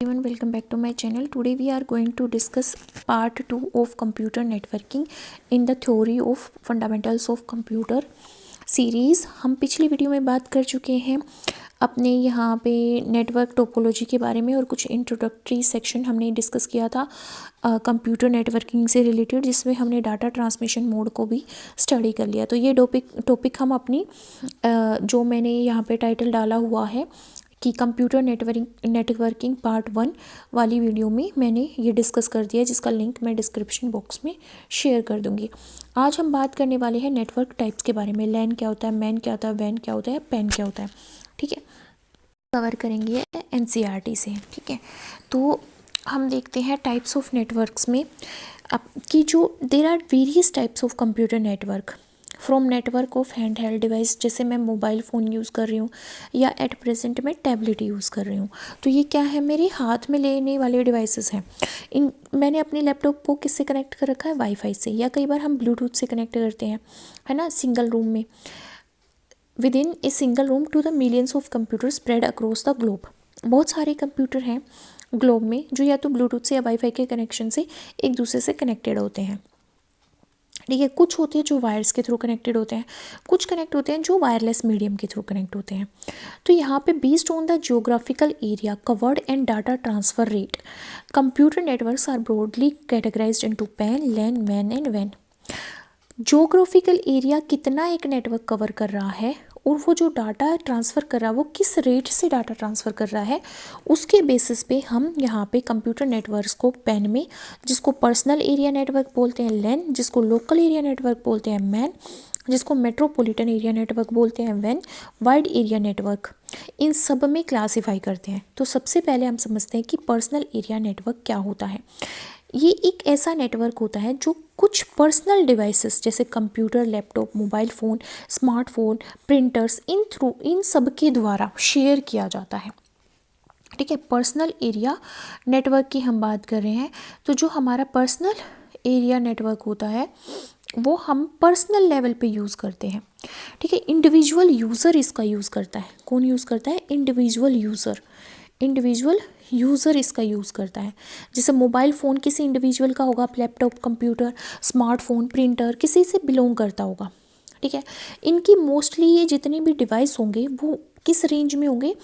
Everyone, welcome back to my channel. Today we are going to discuss part 2 of computer networking in the theory of fundamentals of computer series. हम पिछली video में बात कर चुके हैं अपने यहाँ पे नेटवर्क टोपोलॉजी के बारे में और कुछ इंट्रोडक्टरी सेक्शन हमने डिस्कस किया था कंप्यूटर नेटवर्किंग से रिलेटेड, जिसमें हमने डाटा ट्रांसमिशन मोड को भी स्टडी कर लिया। तो ये टॉपिक हम अपनी जो मैंने यहाँ पे टाइटल डाला हुआ है कि कंप्यूटर नेटवर्किंग पार्ट 1 वाली वीडियो में मैंने ये डिस्कस कर दिया, जिसका लिंक मैं डिस्क्रिप्शन बॉक्स में शेयर कर दूंगी। आज हम बात करने वाले हैं नेटवर्क टाइप्स के बारे में। लैन क्या होता है, मैन क्या होता है, वैन क्या होता है, पैन क्या होता है। ठीक है, कवर करेंगे एनसीईआरटी से। ठीक है, तो हम देखते हैं टाइप्स ऑफ नेटवर्क्स में अब कि जो there are various types of computer network from network of hand held device, जैसे मैं मोबाइल फ़ोन यूज़ कर रही हूँ या एट प्रेजेंट मैं टैबलेट यूज़ कर रही हूँ। तो ये क्या है, मेरे हाथ में लेने वाले डिवाइसेस हैं। मैंने अपने लैपटॉप को किससे कनेक्ट कर रखा है, वाईफाई से, या कई बार हम ब्लूटूथ से कनेक्ट करते हैं, है ना, सिंगल रूम में, within a single room to the millions of computer spread across the globe. बहुत सारे कंप्यूटर हैं ग्लोब में जो या तो ब्लूटूथ से या वाईफाई के कनेक्शन से एक दूसरे से कनेक्टेड होते हैं। ठीक है, कुछ होते हैं जो वायर्स के थ्रू कनेक्टेड होते हैं, कुछ कनेक्ट होते हैं जो वायरलेस मीडियम के थ्रू कनेक्ट होते हैं। तो यहाँ पे based on the geographical area covered and data transfer rate, computer networks are broadly categorised into PAN, LAN, MAN and वैन। जियोग्राफिकल एरिया कितना एक नेटवर्क कवर कर रहा है और वो जो डाटा ट्रांसफ़र कर रहा है वो किस रेट से डाटा ट्रांसफ़र कर रहा है, उसके बेसिस पे हम यहाँ पे कंप्यूटर नेटवर्क्स को पैन में, जिसको पर्सनल एरिया नेटवर्क बोलते हैं लैन, जिसको लोकल एरिया नेटवर्क बोलते हैं मैन, जिसको मेट्रोपॉलिटन एरिया नेटवर्क बोलते हैं वैन, वाइड एरिया नेटवर्क, इन सब में क्लासीफाई करते हैं। तो सबसे पहले हम समझते हैं कि पर्सनल एरिया नेटवर्क क्या होता है। ये एक ऐसा नेटवर्क होता है जो कुछ पर्सनल डिवाइसेस जैसे computer, laptop, mobile phone, smartphone, printers, इन सब के द्वारा शेयर किया जाता है। ठीक है, पर्सनल एरिया नेटवर्क की हम बात कर रहे हैं। तो जो हमारा पर्सनल एरिया नेटवर्क होता है वो हम पर्सनल लेवल पे यूज़ करते हैं। ठीक है, इंडिविजुअल यूज़र इसका यूज़ करता है। कौन यूज़ करता है, इंडिविजुअल यूज़र इसका यूज़ करता है। जैसे मोबाइल फ़ोन किसी इंडिविजुअल का होगा, लैपटॉप, कंप्यूटर, स्मार्टफोन, प्रिंटर किसी से बिलोंग करता होगा। ठीक है, इनकी मोस्टली ये जितने भी डिवाइस होंगे वो किस रेंज में होंगे,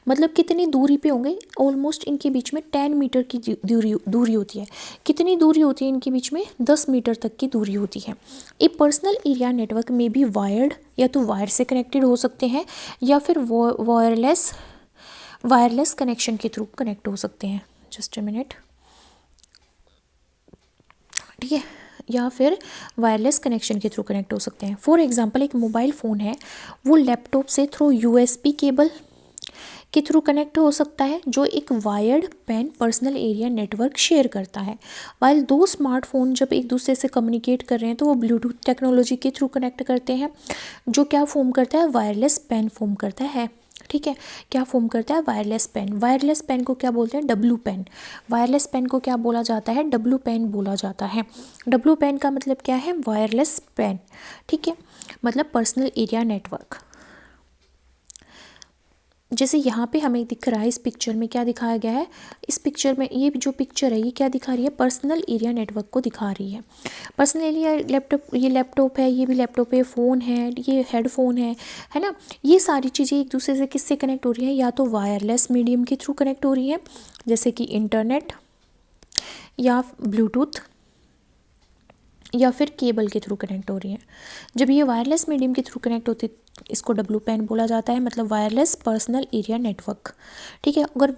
मतलब कितनी दूरी पे होंगे, ऑलमोस्ट इनके बीच में 10 मीटर की दूरी होती है। कितनी दूरी होती है इनके बीच में, 10 मीटर तक की दूरी होती है। ए पर्सनल एरिया नेटवर्क में भी वायर्ड, या तो वायर से कनेक्टेड हो सकते हैं या फिर वायरलेस कनेक्शन के थ्रू कनेक्ट हो सकते हैं। Just a minute. ठीक है, या फिर वायरलेस कनेक्शन के थ्रू कनेक्ट हो सकते हैं। फॉर एग्जांपल, एक मोबाइल फ़ोन है वो लैपटॉप से थ्रू यूएसबी केबल के थ्रू कनेक्ट हो सकता है, जो एक wired pan personal area network share करता है। वाइल दो स्मार्टफोन जब एक दूसरे से कम्युनिकेट कर रहे हैं तो वो ब्लूटूथ टेक्नोलॉजी के थ्रू कनेक्ट करते हैं, जो क्या फॉर्म करता है, वायरलेस पैन फॉर्म करता है। ठीक है, क्या फॉर्म करता है, वायरलेस पेन। वायरलेस पेन को क्या बोलते हैं, डब्लू पेन। वायरलेस पेन को क्या बोला जाता है, डब्लू पेन बोला जाता है। डब्लू पेन का मतलब क्या है, वायरलेस पेन। ठीक है, मतलब पर्सनल एरिया नेटवर्क। जैसे यहाँ पे हमें दिख रहा है, इस पिक्चर में क्या दिखाया गया है, इस पिक्चर में ये जो पिक्चर है ये क्या दिखा रही है, पर्सनल एरिया नेटवर्क को दिखा रही है। पर्सनल एरिया लैपटॉप, ये लैपटॉप है, ये भी लैपटॉप है, फ़ोन है, ये हेडफोन है ना। ये सारी चीज़ें एक दूसरे से किससे कनेक्ट हो रही है, या तो वायरलेस मीडियम के थ्रू कनेक्ट हो रही है, जैसे कि इंटरनेट या ब्लूटूथ या फिर केबल के थ्रू कनेक्ट हो रही है। जब ये वायरलेस मीडियम के थ्रू कनेक्ट होती इसको डब्लू पैन बोला जाता है, मतलब वायरलेस पर्सनल एरिया नेटवर्क। ठीक है, अगर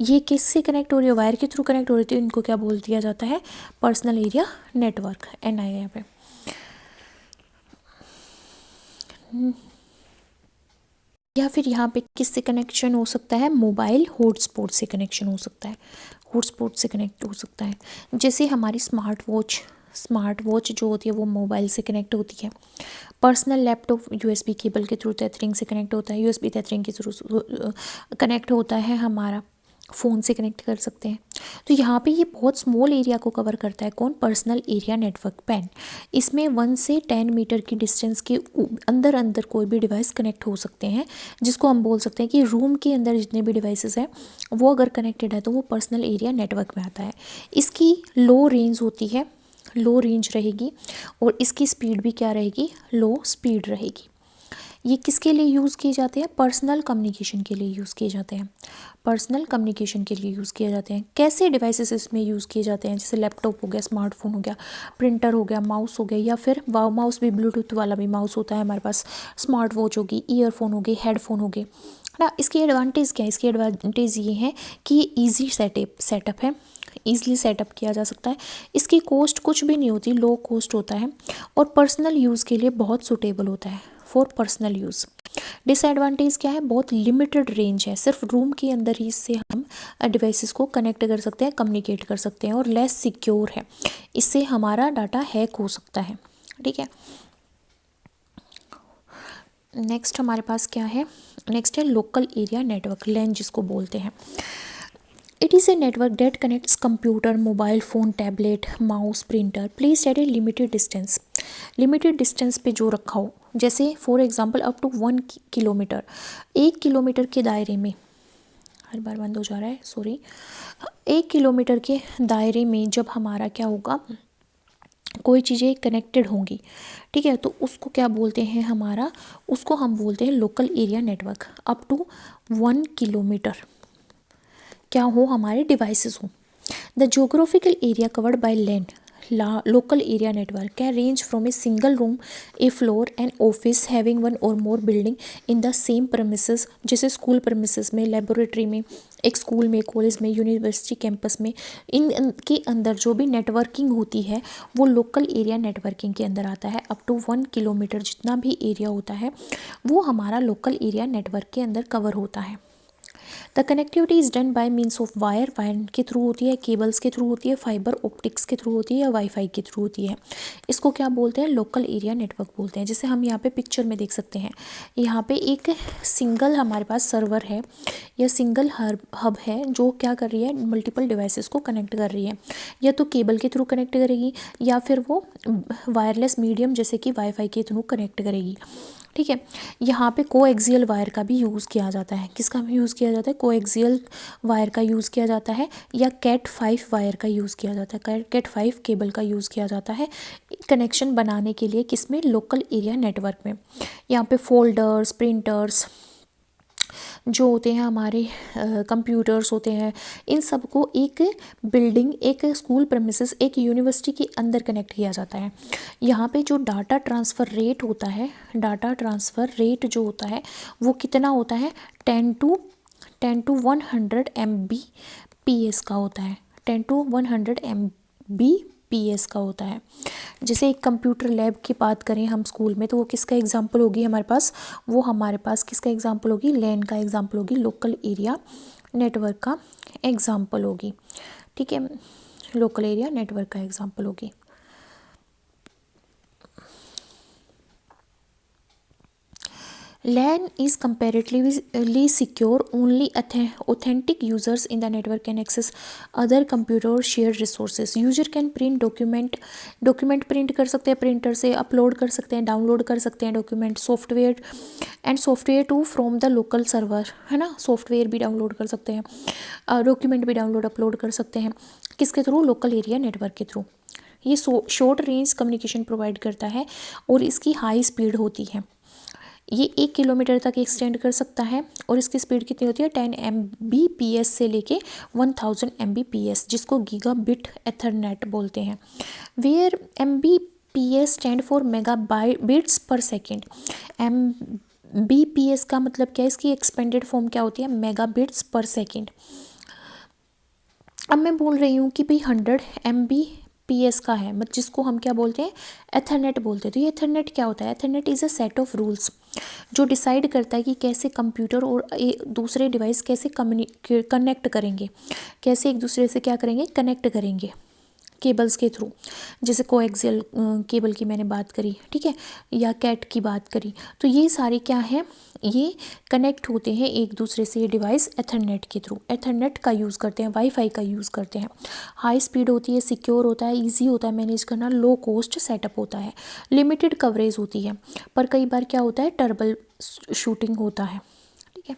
ये किससे कनेक्ट हो रही है, वायर के थ्रू कनेक्ट हो रही है, तो इनको क्या बोल दिया जाता है, पर्सनल एरिया नेटवर्क, एन आई यहाँ पे। या फिर यहाँ पे किससे कनेक्शन हो सकता है, मोबाइल हॉटस्पॉट से कनेक्शन हो सकता है, हॉटस्पॉट से कनेक्ट हो सकता है। जैसे हमारी स्मार्ट वॉच जो होती है वो मोबाइल से कनेक्ट होती है। पर्सनल लैपटॉप यूएसबी केबल के थ्रू टेथरिंग से कनेक्ट होता है, यूएसबी टेथरिंग के थ्रू कनेक्ट होता है हमारा। फ़ोन से कनेक्ट कर सकते हैं। तो यहाँ पे ये बहुत स्मॉल एरिया को कवर करता है। कौन? Personal area network pan. इसमें 1 से 10 मीटर की डिस्टेंस के अंदर अंदर कोई भी डिवाइस कनेक्ट हो सकते हैं, जिसको हम बोल सकते हैं कि रूम के अंदर जितने भी डिवाइसेस हैं वो अगर कनेक्टेड है तो वो पर्सनल एरिया नेटवर्क में आता है। इसकी लो रेंज होती है, लो रेंज रहेगी, और इसकी स्पीड भी क्या रहेगी? लो स्पीड रहेगी। ये किसके लिए यूज़ किए जाते हैं? पर्सनल कम्युनिकेशन के लिए यूज़ किए जाते हैं। पर्सनल कम्युनिकेशन के लिए यूज़ किए जाते हैं। कैसे डिवाइसेस इसमें यूज़ किए जाते हैं? जैसे लैपटॉप हो गया, स्मार्टफोन हो गया, प्रिंटर हो गया, माउस हो गया, या फिर माउस भी ब्लूटूथ वाला भी माउस होता है हमारे पास, स्मार्ट वॉच होगी, ईयरफोन हो गई, हेडफोन हो गए, है ना। इसकी एडवांटेज क्या है? इसकी एडवांटेज ये है कि ये ईजी सेटअप है, ईजिली सेटअप किया जा सकता है। इसकी कॉस्ट कुछ भी नहीं होती, लो कॉस्ट होता है, और पर्सनल यूज़ के लिए बहुत सूटेबल होता है, फॉर पर्सनल यूज़। डिसएडवांटेज क्या है? बहुत लिमिटेड रेंज है, सिर्फ रूम के अंदर ही इससे हम डिवाइसेस को कनेक्ट कर सकते हैं, कम्युनिकेट कर सकते हैं, और लेस सिक्योर है, इससे हमारा डाटा हैक हो सकता है। ठीक है, नेक्स्ट हमारे पास क्या है? नेक्स्ट है लोकल एरिया नेटवर्क, लैन जिसको बोलते हैं। It is a network that connects computer, mobile phone, tablet, mouse, printer placed at a limited distance. Limited distance पे जो रखा हो, जैसे for example up to 1 kilometre, 1 kilometre के दायरे में, हर बार बंद हो जा रहा है, सॉरी, 1 किलोमीटर के दायरे में जब हमारा क्या होगा, कोई चीज़ें कनेक्टेड होंगी, ठीक है, तो उसको क्या बोलते हैं? हमारा उसको हम बोलते हैं local area network. Up to 1 kilometre क्या हो? हमारे डिवाइसेस हो। The geographical area covered by LAN local area network can range from a single room, a floor and office having 1 और more building in the same premises, जैसे school premises में, laboratory में, एक school में, college में, university campus में, इन के अंदर जो भी नेटवर्किंग होती है वो लोकल एरिया नेटवर्किंग के अंदर आता है। अप टू 1 किलोमीटर जितना भी एरिया होता है वो हमारा लोकल एरिया नेटवर्क के अंदर कवर होता है। The connectivity is done by means of wire के थ्रू होती है, केबल्स के थ्रू होती है, फाइबर ऑप्टिक्स के थ्रू होती है, या वाईफाई के थ्रू होती है। इसको क्या बोलते हैं? लोकल एरिया नेटवर्क बोलते हैं। जैसे हम यहाँ पे पिक्चर में देख सकते हैं, यहाँ पे एक सिंगल हमारे पास सर्वर है या सिंगल हब है जो क्या कर रही है? मल्टीपल डिवाइसेस को कनेक्ट कर रही है, या तो केबल के थ्रू कनेक्ट करेगी या फिर वो वायरलेस मीडियम जैसे कि वाईफाई के थ्रू कनेक्ट करेगी। ठीक है, यहाँ पे कोएक्सियल वायर का भी यूज़ किया जाता है। किसका भी यूज़ किया जाता है? कोएक्सियल वायर का यूज़ किया जाता है, या कैट 5 वायर का यूज़ किया जाता है, कैट 5 केबल का यूज़ किया जाता है कनेक्शन बनाने के लिए। किसमें? लोकल एरिया नेटवर्क में। यहाँ पे फोल्डर्स, प्रिंटर्स जो होते हैं हमारे, कंप्यूटर्स होते हैं, इन सब को एक बिल्डिंग, एक स्कूल प्रेमिसेस, एक यूनिवर्सिटी के अंदर कनेक्ट किया जाता है। यहाँ पे जो डाटा ट्रांसफ़र रेट होता है, डाटा ट्रांसफ़र रेट जो होता है वो कितना होता है? 10 to 100 Mbps का होता है, 10 to 100 Mbps का होता है। जैसे एक कंप्यूटर लैब की बात करें हम स्कूल में, तो वो किसका एग्जांपल होगी हमारे पास? वो हमारे पास किसका एग्जांपल होगी? लैन का एग्जांपल होगी, लोकल एरिया नेटवर्क का एग्जांपल होगी। ठीक है, लोकल एरिया नेटवर्क का एग्जांपल होगी। LAN is comparatively secure. Only authentic users in the network can access other computer or shared resources. User can print document print कर सकते हैं, प्रिंटर से अपलोड कर सकते हैं, डाउनलोड कर सकते हैं document, software to from the local server, है ना। सॉफ्टवेयर भी डाउनलोड कर सकते हैं, डॉक्यूमेंट भी डाउनलोड अपलोड कर सकते हैं। किसके थ्रू? लोकल एरिया नेटवर्क के थ्रू। ये शॉर्ट रेंज कम्युनिकेशन प्रोवाइड करता है और इसकी हाई स्पीड होती है। ये 1 किलोमीटर तक एक्सटेंड कर सकता है, और इसकी स्पीड कितनी होती है? 10 Mbps से लेके 1000 Mbps, जिसको गीगाबिट एथरनेट बोलते हैं। Where Mbps stand for megabits per second. Mbps का मतलब क्या है? इसकी एक्सपेंडेड फॉर्म क्या होती है? Megabits per second. अब मैं बोल रही हूँ कि भाई 100 Mbps का है, मतलब जिसको हम क्या बोलते हैं? एथरनेट बोलते हैं। तो ये एथरनेट क्या होता है? Ethernet is a set of rules जो डिसाइड करता है कि कैसे कंप्यूटर और दूसरे डिवाइस कैसे कनेक्ट करेंगे, कैसे एक दूसरे से क्या करेंगे? कनेक्ट करेंगे। केबल्स के थ्रू, जैसे कोएक्सियल केबल की मैंने बात करी, ठीक है, या कैट की बात करी, तो ये सारे क्या हैं, ये कनेक्ट होते हैं एक दूसरे से। ये डिवाइस एथरनेट के थ्रू, एथरनेट का यूज़ करते हैं, वाईफाई का यूज़ करते हैं। हाई स्पीड होती है, सिक्योर होता है, ईजी होता है मैनेज करना, लो कॉस्ट सेटअप होता है, लिमिटेड कवरेज होती है, पर कई बार क्या होता है, ट्रबल शूटिंग होता है, ठीक है।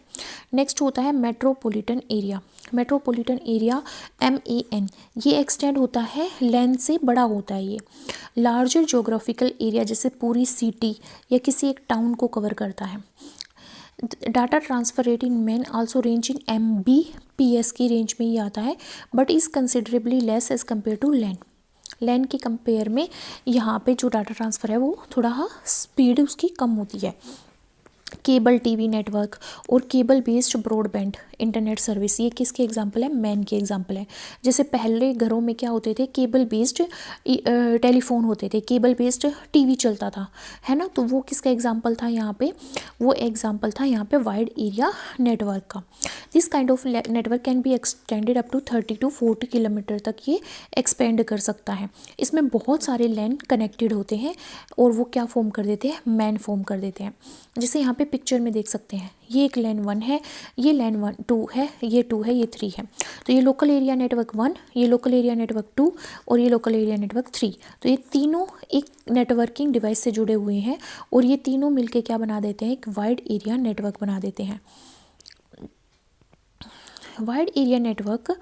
नेक्स्ट होता है metropolitan area. Metropolitan area MAN, ये एक्सटेंड होता है, लैन से बड़ा होता है ये, लार्जर जोग्राफिकल एरिया, जैसे पूरी सिटी या किसी एक टाउन को कवर करता है। Data transfer rate in MAN also range in MBPS की रेंज में ही आता है, but is considerably less as compared to LAN. LAN के कंपेयर में यहाँ पे जो डाटा ट्रांसफ़र है वो थोड़ा स्पीड उसकी कम होती है। केबल टीवी नेटवर्क और cable based broadband internet service, ये किसके एग्जांपल है, मैन के एग्जांपल है। जैसे पहले घरों में क्या होते थे, केबल बेस्ड टेलीफोन होते थे, केबल बेस्ड टीवी चलता था, है ना, तो वो किसका एग्जांपल था यहाँ पे, वो एग्जांपल था यहाँ पे वाइड एरिया नेटवर्क का। This kind of network can be extended up to 30 to 40 kilometre तक ये एक्सपेंड कर सकता है। इसमें बहुत सारे लैन कनेक्टेड होते हैं और वो क्या फॉर्म कर देते हैं, मैन फॉर्म कर देते हैं। जैसे यहाँ पे पिक्चर में देख सकते हैं, ये एक लैन 1 है, ये लैन 2 है, ये 2 है, ये 3 है। तो ये लोकल एरिया नेटवर्क 1, ये लोकल एरिया नेटवर्क 2 और ये लोकल एरिया नेटवर्क 3। तो ये तीनों एक नेटवर्किंग डिवाइस से जुड़े हुए हैं और ये तीनों मिलके क्या बना देते हैं, एक वाइड एरिया नेटवर्क बना देते हैं। Wide area network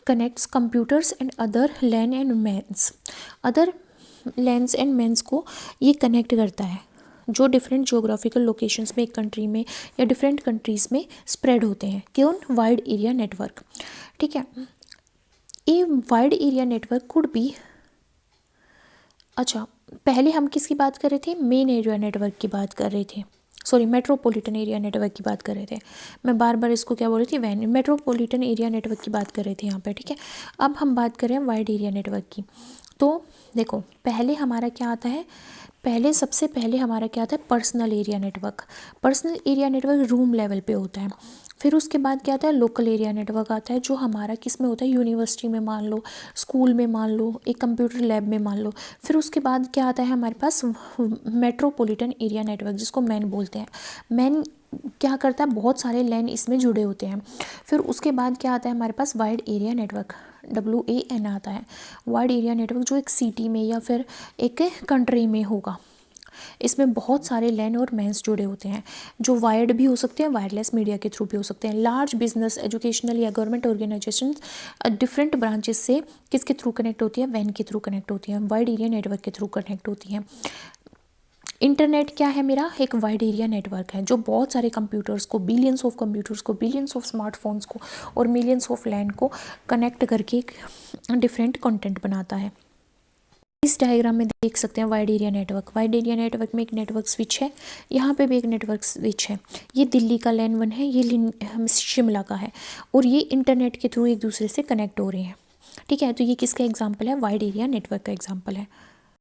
connects computers and other LAN and MANs, other LANs and MANs को ये कनेक्ट करता है जो डिफरेंट जोग्राफिकल लोकेशंस में एक कंट्री में या डिफरेंट कंट्रीज़ में स्प्रेड होते हैं। क्यों, वाइड एरिया नेटवर्क, ठीक है। ये wide area network could be, अच्छा पहले हम किसकी बात कर रहे थे, मेन एरिया नेटवर्क की बात कर रहे थे, सॉरी मेट्रोपॉलिटन एरिया नेटवर्क की बात कर रहे थे। मैं बार बार इसको क्या बोल रही थी, वैन, मेट्रोपॉलिटन एरिया नेटवर्क की बात कर रहे थे यहाँ पे, ठीक है। अब हम बात कर रहे हैं वाइड एरिया नेटवर्क की। तो देखो पहले हमारा क्या आता है, पहले सबसे पहले हमारा क्या आता है, personal area network. Personal area network room level पे होता है। फिर उसके बाद क्या आता है, लोकल एरिया नेटवर्क आता है, जो हमारा किस में होता है, यूनिवर्सिटी में मान लो, स्कूल में मान लो, एक कंप्यूटर लैब में मान लो। फिर उसके बाद क्या आता है हमारे पास, मेट्रोपॉलिटन एरिया नेटवर्क, जिसको मैन बोलते हैं। मैन क्या करता है, बहुत सारे लैन इसमें जुड़े होते हैं। फिर उसके बाद क्या आता है हमारे पास, वाइड एरिया नेटवर्क, WAN आता है। वाइड एरिया नेटवर्क जो एक सिटी में या फिर एक कंट्री में होगा, इसमें बहुत सारे लैन और मैन्स जुड़े होते हैं, जो वायर्ड भी हो सकते हैं, वायरलेस मीडिया के थ्रू भी हो सकते हैं। लार्ज बिजनेस, एजुकेशनल या गवर्नमेंट ऑर्गेनाइजेशन डिफरेंट ब्रांचेस से किसके थ्रू कनेक्ट होती है, वैन के थ्रू कनेक्ट होती है, वाइड एरिया नेटवर्क के थ्रू कनेक्ट होती हैं। इंटरनेट क्या है मेरा, एक वाइड एरिया नेटवर्क है, जो बहुत सारे कंप्यूटर्स को, बिलियंस ऑफ कंप्यूटर्स को, बिलियंस ऑफ स्मार्टफोन्स को और मिलियंस ऑफ लैंड को कनेक्ट करके डिफरेंट कंटेंट बनाता है। इस डायग्राम में देख सकते हैं wide area network. Wide area network में एक नेटवर्क स्विच है, यहाँ पे भी एक नेटवर्क स्विच है। ये दिल्ली का लैन 1 है, ये शिमला का है, और ये इंटरनेट के थ्रू एक दूसरे से कनेक्ट हो रहे हैं, ठीक है। तो ये किसका एग्जाम्पल है, वाइड एरिया नेटवर्क का एग्जाम्पल है।